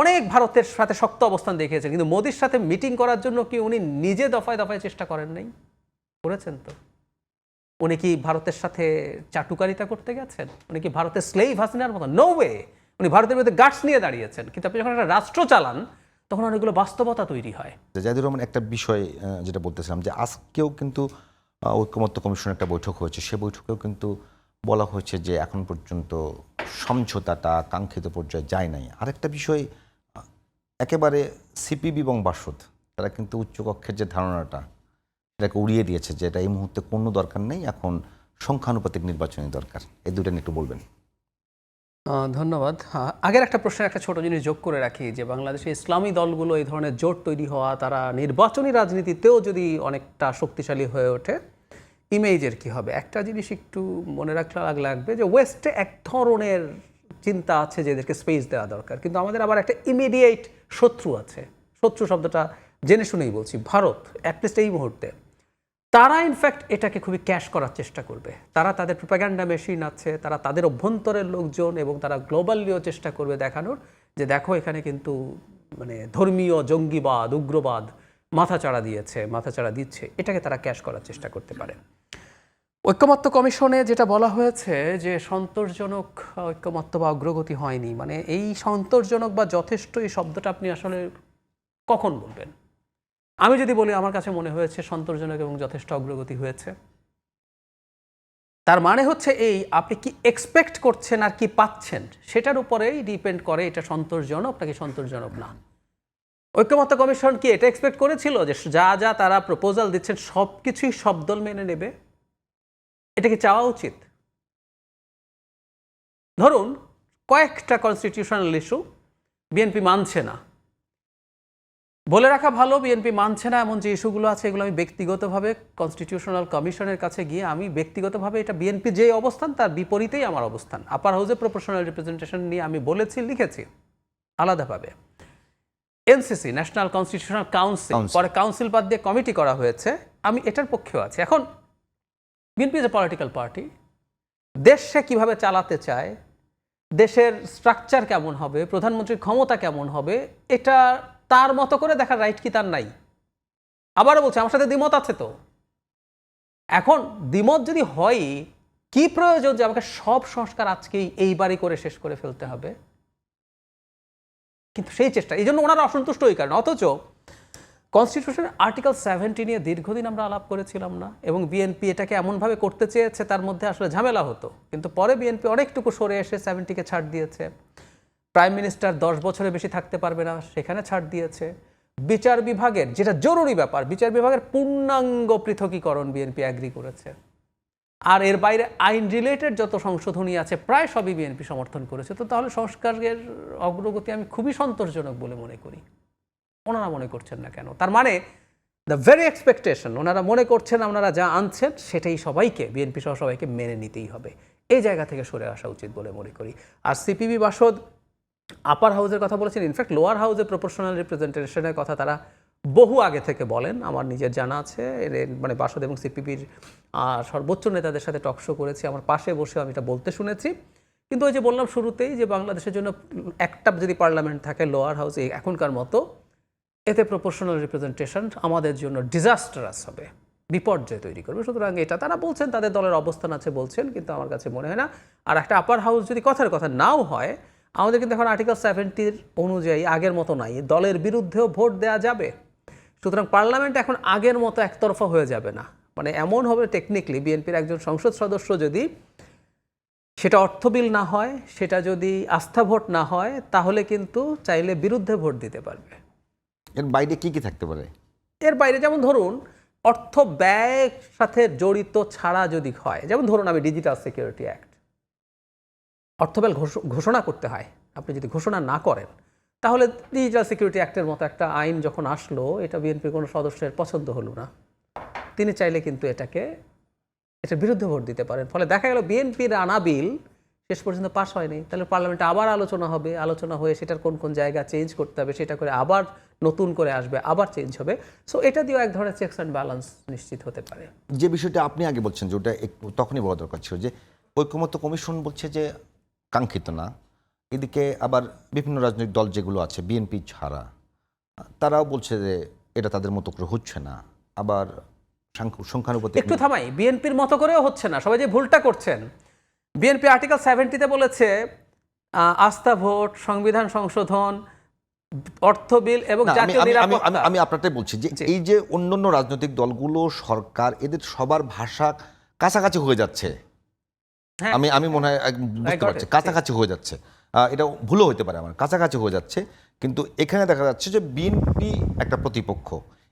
অনেক ভারতের সাথে শক্ত অবস্থান দেখিয়েছেন, কিন্তু মোদির সাথে মিটিং করার জন্য কি উনি নিজে দফায় দফায় চেষ্টা করেন নাই? করেছেন তো। উনি কি ভারতের সাথে চাটুকারিতা করতে গেছেন? উনি কি ভারতের স্লেভ হাসিনার মতো? No way. উনি ভারতের মধ্যে গার্ডস নিয়ে দাঁড়িয়েছেন, কিন্তু আপনি যখন একটা রাষ্ট্র চালান তখন অনেকগুলো বাস্তবতা তৈরি হয়। জাহিদুর রহমান, একটা বিষয় যেটা বলতেছিলাম যে আজকেও কিন্তু ঐকমত্য কমিশনের একটা বৈঠক হয়েছে, সে বৈঠকেও কিন্তু বলা হয়েছে যে এখন পর্যন্ত সমঝোতাটা কাঙ্ক্ষিত পর্যায়ে যায় নাই। আরেকটা বিষয়, একেবারে সিপিবি এবং বাসদ তারা কিন্তু উচ্চকক্ষের যে ধারণাটা সেটাকে উড়িয়ে দিয়েছে, যে এটা এই মুহূর্তে কোনো দরকার নেই, এখন সংখ্যানুপাতিক নির্বাচনী দরকার। এই দুটো নিয়ে একটু বলবেন। ধন্যবাদ। আগের একটা প্রশ্নের একটা ছোট জিনিস যোগ করে রাখি, যে বাংলাদেশে ইসলামী দলগুলো এই ধরনের জোট তৈরি হওয়া, তারা নির্বাচনী রাজনীতিতেও যদি অনেকটা শক্তিশালী হয়ে ওঠে, ইমেজের কি হবে? একটা জিনিস একটু মনে লাগবে যে ওয়েস্টে এক ধরনের চিন্তা আছে যে এদেরকে স্পেস দেওয়া দরকার, কিন্তু আমাদের আবার একটা ইমিডিয়েট শত্রু আছে। শত্রু শব্দটা জেনে শুনেই বলছি, ভারত। অ্যাটলিস্ট এই মুহূর্তে তারা ইনফ্যাক্ট এটাকে খুবই ক্যাশ করার চেষ্টা করবে। তারা তাদের প্রোপাগ্যান্ডা মেশিন আছে, তারা তাদের অভ্যন্তরের লোকজন, এবং তারা গ্লোবালিও চেষ্টা করবে দেখানোর যে দেখো এখানে কিন্তু মানে ধর্মীয় জঙ্গিবাদ, উগ্রবাদ মাথাচাড়া দিচ্ছে। এটাকে তারা ক্যাশ করার চেষ্টা করতে পারে। ঐকমত্য কমিশনে যেটা বলা হয়েছে যে সন্তোষজনক ঐকমত্য বা অগ্রগতি হয়নি, মানে এই সন্তোষজনক বা যথেষ্ট এই শব্দটা আপনি আসলে কখন বলবেন? আমি যদি বলি আমার কাছে মনে হয়েছে সন্তোষজনক এবং যথেষ্ট অগ্রগতি হয়েছে, তার মানে হচ্ছে এই আপনি কি এক্সপেক্ট করছেন আর কি পাচ্ছেন সেটার উপরেই ডিপেন্ড করে এটা সন্তোষজনক নাকি সন্তোষজনক না। ঐকমত্য কমিশন কি এটা এক্সপেক্ট করেছিল যে যা যা তারা প্রপোজাল দিচ্ছেন সব কিছুই সব দল মেনে নেবে? এটা কি চাওয়া উচিত? ধরুন কয়েকটা কনস্টিটিউশনাল ইস্যু বিএনপি মানছে না, বলে রাখা ভালো বিএনপি মানছে না এমন যে ইস্যুগুলো আছে এগুলো আমি ব্যক্তিগতভাবে কনস্টিটিউশনাল কমিশনের কাছে গিয়ে আমি ব্যক্তিগতভাবে এটা বিএনপি যে অবস্থান তার বিপরীতেই আমার অবস্থান। আপার হাউসে প্রপোর্শনাল রিপ্রেজেন্টেশন নিয়ে আমি বলেছি, লিখেছি আলাদাভাবে। এনসিসি, ন্যাশনাল কনস্টিটিউশনাল কাউন্সিল, পরে কাউন্সিল বাদ দিয়ে কমিটি করা হয়েছে, আমি এটার পক্ষেও আছি। এখন BNP is a political party, দেশ সে কীভাবে চালাতে চায়, দেশের স্ট্রাকচার কেমন হবে, প্রধানমন্ত্রীর ক্ষমতা কেমন হবে, এটা তার মতো করে দেখার রাইট কি তার নাই? আবারও বলছি, আমার সাথে দ্বিমত আছে তো। এখন দ্বিমত যদি হয়, কি প্রয়োজন যে আমাকে সব সংস্কার আজকেই এইবারই করে শেষ করে ফেলতে হবে? কিন্তু সেই চেষ্টা, এই জন্য ওনারা অসন্তুষ্ট এই কারণে। অথচ কনস্টিটিউশনের আর্টিকেল 70 নিয়ে দীর্ঘদিন আমরা আলাপ করেছিলাম না, এবং বিএনপি এটাকে এমনভাবে করতে চেয়েছে তার মধ্যে আসলে ঝামেলা হতো, কিন্তু পরে বিএনপি অনেকটুকু সরে এসে 70কে ছাড় দিয়েছে। প্রাইম মিনিস্টার 10 বছরের বেশি থাকতে পারবে না, সেখানে ছাড় দিয়েছে। বিচার বিভাগের যেটা জরুরি ব্যাপার, বিচার বিভাগের পূর্ণাঙ্গ পৃথকীকরণ বিএনপি অ্যাগ্রি করেছে। আর এর বাইরে আইন রিলেটেড যত সংশোধনী আছে প্রায় সবই বিএনপি সমর্থন করেছে। তো তাহলে সংস্কারের অগ্রগতি আমি খুবই সন্তোষজনক বলে মনে করি। ওনারা মনে করছেন না কেন? তার মানে দ্য ভেরি এক্সপেকটেশন, ওনারা মনে করছেন ওনারা যা আনছেন সেটাই সবাইকে, বিএনপি সহ সবাইকে মেনে নিতেই হবে। এই জায়গা থেকে সরে আসা উচিত বলে মনে করি। আর সিপিবি বাসদ আপার হাউসের কথা বলেছেন, ইনফ্যাক্ট লোয়ার হাউসে প্রপোর্শনাল রিপ্রেজেন্টেশনের কথা তারা বহু আগে থেকে বলেন, আমার নিজের জানা আছে। মানে বাসদ এবং সিপিবির সর্বোচ্চ নেতাদের সাথে টকশো করেছি, আমার পাশে বসে আমি এটা বলতে শুনেছি। কিন্তু ওই যে বললাম শুরুতেই যে বাংলাদেশের জন্য একটা যদি পার্লামেন্ট থাকে লোয়ার হাউসে এখনকার মতো, এতে প্রপোর্শনাল রিপ্রেজেন্টেশন আমাদের জন্য ডিজাস্টারাস হবে, বিপর্যয় তৈরি করবে। সুতরাং এটা তারা বলছেন, তাদের দলের অবস্থান আছে বলছেন, কিন্তু আমার কাছে মনে হয় না। আর একটা আপার হাউস যদি কথার কথা নাও হয়, আমাদের কিন্তু এখন আর্টিকেল 70 অনুযায়ী আগের মতো নাই, দলের বিরুদ্ধেও ভোট দেওয়া যাবে। সুতরাং পার্লামেন্ট এখন আগের মতো একতরফা হয়ে যাবে না। মানে এমন হবে টেকনিক্যালি বিএনপির একজন সংসদ সদস্য যদি সেটা অর্থ বিল না হয়, সেটা যদি আস্থা ভোট না হয়, তাহলে কিন্তু চাইলে বিরুদ্ধে ভোট দিতে পারবে। এর বাইরে কি কি থাকতে পারে? এর বাইরে যেমন ধরুন অর্থ ব্যয়ের সাথে জড়িত ছাড়া যদি হয়, যেমন ধরুন আমি ডিজিটাল সিকিউরিটি অ্যাক্ট, অর্থ ব্যয় ঘোষণা করতে হয়, আপনি যদি ঘোষণা না করেন তাহলে ডিজিটাল সিকিউরিটি অ্যাক্টের মতো একটা আইন যখন আসলো, এটা বিএনপির কোনো সদস্যের পছন্দ হলো না, তিনি চাইলে কিন্তু এটার বিরুদ্ধে ভোট দিতে পারেন। ফলে দেখা গেল বিএনপির আনা বিল শেষ পর্যন্ত পাস হয়নি। তাহলে পার্লামেন্টে আবার আলোচনা হবে, আলোচনা হয়ে সেটার কোন কোন জায়গা চেঞ্জ করতে হবে সেটা করে আবার নতুন করে আসবে, আবার চেঞ্জ হবে। সো এটা দিয়েও এক ধরনের চেকস অ্যান্ড ব্যালেন্স নিশ্চিত হতে পারে। যে বিষয়টা আপনি আগে বলছেন যে ওটা একটু তখনই বলা দরকার ছিল, যে ঐকমত্য কমিশন বলছে যে কাঙ্ক্ষিত না, এদিকে আবার বিভিন্ন রাজনৈতিক দল যেগুলো আছে বিএনপি ছাড়া তারাও বলছে যে এটা তাদের মতো করে হচ্ছে না, আবার সংখ্যানুপাতিক একটু থামাই, বিএনপির মতো করেও হচ্ছে না, সবাই যে ভুলটা করছেন। বিএনপি আর্টিকেল 70-তে বলেছে আস্থা ভোট, সংবিধান সংশোধন, অর্থ বিল এবং না, জাতীয় নিরাপত্তা। আমি আপনারটাই বলছি যে এই যে অন্যান্য রাজনৈতিক দলগুলো সরকার এদের সবার ভাষা কাছাকাছি হয়ে যাচ্ছে। হ্যাঁ, আমি মনে হয় বুঝতে পারছি কাছাকাছি হয়ে যাচ্ছে, এটা ভুলও হতে পারে আমার, কাছাকাছি হয়ে যাচ্ছে। কিন্তু এখানে দেখা যাচ্ছে যে বিএনপি একটা প্রতিপক্ষ,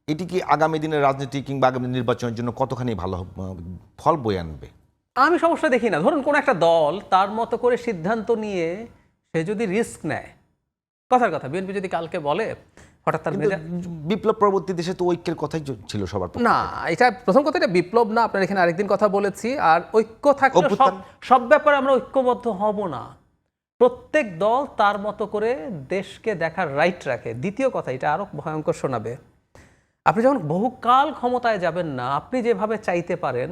এটি কি আগামী দিনের রাজনীতি কিংবা আগামী নির্বাচনের জন্য কতখানি ভালো ফল বয়ে আনবে? আমি সমস্যা দেখি না। ধরুন কোন একটা দল তার মতো করে সিদ্ধান্ত নিয়ে সে যদি রিস্ক নেয়, কথার কথা বিএনপি যদি কালকে বলে হঠাৎ তার মেধা, বিপ্লব পরবর্তী দেশে তো ঐক্যের কথাই ছিল সবার পক্ষে। না এটা প্রথম কথা, এটা বিপ্লব না, আপনার এখানে আরেকদিন কথা বলেছি। আর ঐক্য থাকলে অভ্যুত্থান। সব ব্যাপারে আমরা ঐক্যবদ্ধ হব না। প্রত্যেক দল তার মতো করে দেশকে দেখার রাইট রাখে। দ্বিতীয় কথা, এটা আরো ভয়ঙ্কর শোনাবে, আপনি যখন বহুকাল ক্ষমতায় যাবেন না, আপনি যেভাবে চাইতে পারেন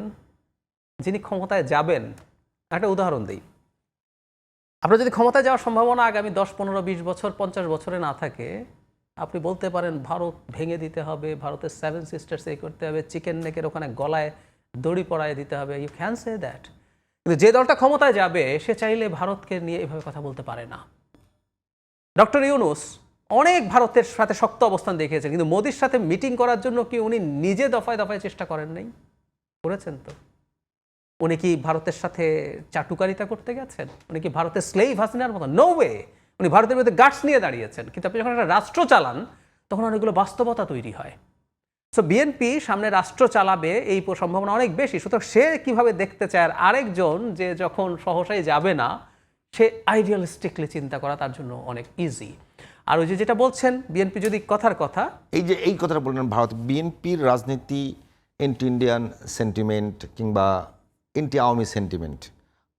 যিনি ক্ষমতায় যাবেন, একটা উদাহরণ দিই। আপনার যদি ক্ষমতায় যাওয়ার সম্ভাবনা আগামী 10, 15, 20 বছর, 50 বছরে না থাকে, আপনি বলতে পারেন ভারত ভেঙে দিতে হবে, ভারতের 7 সিস্টার্স এই করতে হবে, চিকেন নেকের ওখানে গলায় দড়ি পরায় দিতে হবে, ইউ ক্যান সে দ্যাট। কিন্তু যে দলটা ক্ষমতায় যাবে সে চাইলে ভারতকে নিয়ে এভাবে কথা বলতে পারে না। ডক্টর ইউনূস অনেক ভারতের সাথে শক্ত অবস্থান দেখিয়েছেন, কিন্তু মোদির সাথে মিটিং করার জন্য কি উনি নিজে দফায় দফায় চেষ্টা করেন নাই? করেছেন তো। উনি কি ভারতের সাথে চাটুকারিতা করতে গেছেন? উনি কি ভারতের স্লেভ হাসিনার মতো? No way. উনি ভারতের মধ্যে গার্ডস নিয়ে দাঁড়িয়েছেন। কিন্তু আপনি যখন একটা রাষ্ট্র চালান তখন অনেকগুলো বাস্তবতা তৈরি হয়। সো বিএনপি সামনে রাষ্ট্র চালাবে এই সম্ভাবনা অনেক বেশি। সুতরাং সে কিভাবে দেখতে চায়, আর আরেকজন যে যখন সহসাই যাবে না, সে আইডিয়ালিস্টিকলি চিন্তা করা তার জন্য অনেক ইজি। আর ওই যে যেটা বলছেন, বিএনপি যদি কথার কথা, এই কথাটা বললেন, ভারত বিএনপির রাজনীতি এন্টি ইন্ডিয়ান সেন্টিমেন্ট কিংবা anti Awami sentiment,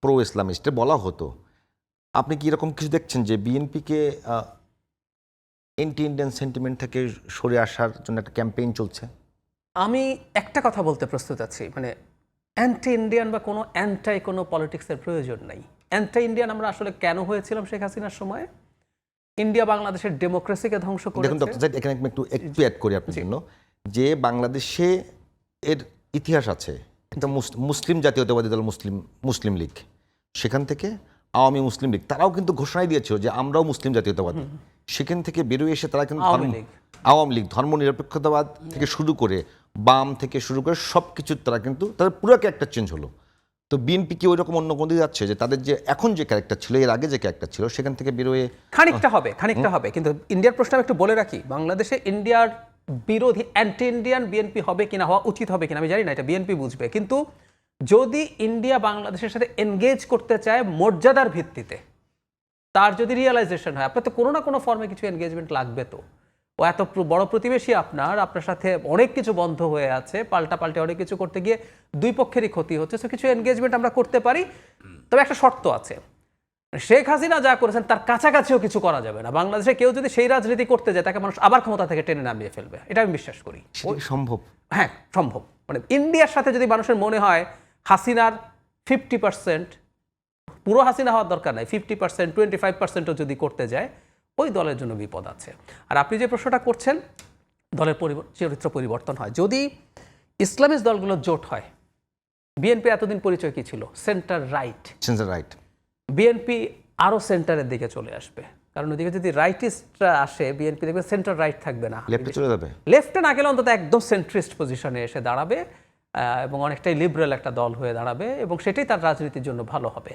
pro Islamist বলা হতো। আপনি কি এরকম কিছু দেখছেন যে বিএনপিকে এন্টি ইন্ডিয়ান সেন্টিমেন্ট থেকে সরে আসার জন্য একটা ক্যাম্পেইন চলছে? আমি একটা কথা বলতে প্রস্তুত আছি, মানে অ্যান্টি ইন্ডিয়ান বা কোনো কোনো পলিটিক্সের প্রয়োজন নাই। অ্যান্টি ইন্ডিয়ান আমরা আসলে কেন হয়েছিলাম শেখ হাসিনার সময়? ইন্ডিয়া বাংলাদেশের ডেমোক্রেসিকে ধ্বংস দেখুন করেছে। ডক্টর সাইদ, এখানে আমি একটু অ্যাড করি আপনার জন্য, যে বাংলাদেশে এর ইতিহাস আছে একটা মুসলিম জাতীয়তাবাদী দল মুসলিম লীগ, সেখান থেকে আওয়ামী মুসলিম লীগ, তারাও কিন্তু ঘোষণাই দিয়েছিল যে আমরাও মুসলিম জাতীয়তাবাদী। সেখান থেকে বেরোয় এসে তারা কিন্তু আওয়ামী লীগ ধর্মনিরপেক্ষতাবাদ থেকে শুরু করে বাম থেকে শুরু করে সব কিছু তারা কিন্তু তাদের পুরোকে একটা চেঞ্জ হলো। তো বিএনপি কি ওই রকম অন্য কোনো দিকে যাচ্ছে যে তাদের যে এখন যে ক্যারেক্টার ছিল, এর আগে যে ক্যারেক্টার ছিল, সেখান থেকে বেরোয় খানিকটা হবে। কিন্তু ইন্ডিয়ার প্রশ্ন আমি একটু বলে রাখি, বাংলাদেশে ইন্ডিয়ার বিরোধী অ্যান্টি ইন্ডিয়ান বিএনপি হবে কিনা, হওয়া উচিত হবে কিনা আমি জানি না, এটা বিএনপি বুঝবে। কিন্তু যদি ইন্ডিয়া বাংলাদেশের সাথে এনগেজ করতে চায় মর্যাদার ভিত্তিতে, তার যদি রিয়েলাইজেশন হয়, আপনার তো কোনো না কোনো ফর্মে কিছু এনগেজমেন্ট লাগবে। তো ও এত বড় প্রতিবেশী, আপনার সাথে অনেক কিছু বন্ধ হয়ে আছে, পাল্টে অনেক কিছু করতে গিয়ে দুই পক্ষেরই ক্ষতি হচ্ছে। সো কিছু এনগেজমেন্ট আমরা করতে পারি, তবে একটা শর্ত আছে। শেখ হাসিনা যা করেছেন তার কাছাকাছিও কিছু করা যাবে না। বাংলাদেশে কেউ যদি সেই রাজনীতি করতে যায়, তাকে মানুষ আবার ক্ষমতা থেকে টেনে নামিয়ে ফেলবে, এটা আমি বিশ্বাস করি। সম্ভব। হ্যাঁ, সম্ভব। মানে ইন্ডিয়ার সাথে যদি মানুষের মনে হয় হাসিনার 50%, পুরো হাসিনা হওয়ার দরকার নাই, 50%, 25%ও যদি করতে যায়, ওই দলের জন্য বিপদ আছে। আর আপনি যে প্রশ্নটা করছেন, দলের চরিত্র পরিবর্তন হয় যদি ইসলামিস্ট দলগুলো জোট হয়। বিএনপি এতদিন পরিচয় কি ছিল? Centre right. বিএনপি আরো সেন্টারের দিকে চলে আসবে, কারণ ওদিকে যদি রাইটিস্টরা আসে, বিএনপি দেখবে সেন্টার রাইট থাকবে না, লেফটে চলে যাবে। লেফটে না গেলে অন্তত একদম সেন্ট্রিস্ট পজিশনে এসে দাঁড়াবে এবং অনেকটাই লিবারেল একটা দল হয়ে দাঁড়াবে, এবং সেটাই তার রাজনীতির জন্য ভালো হবে।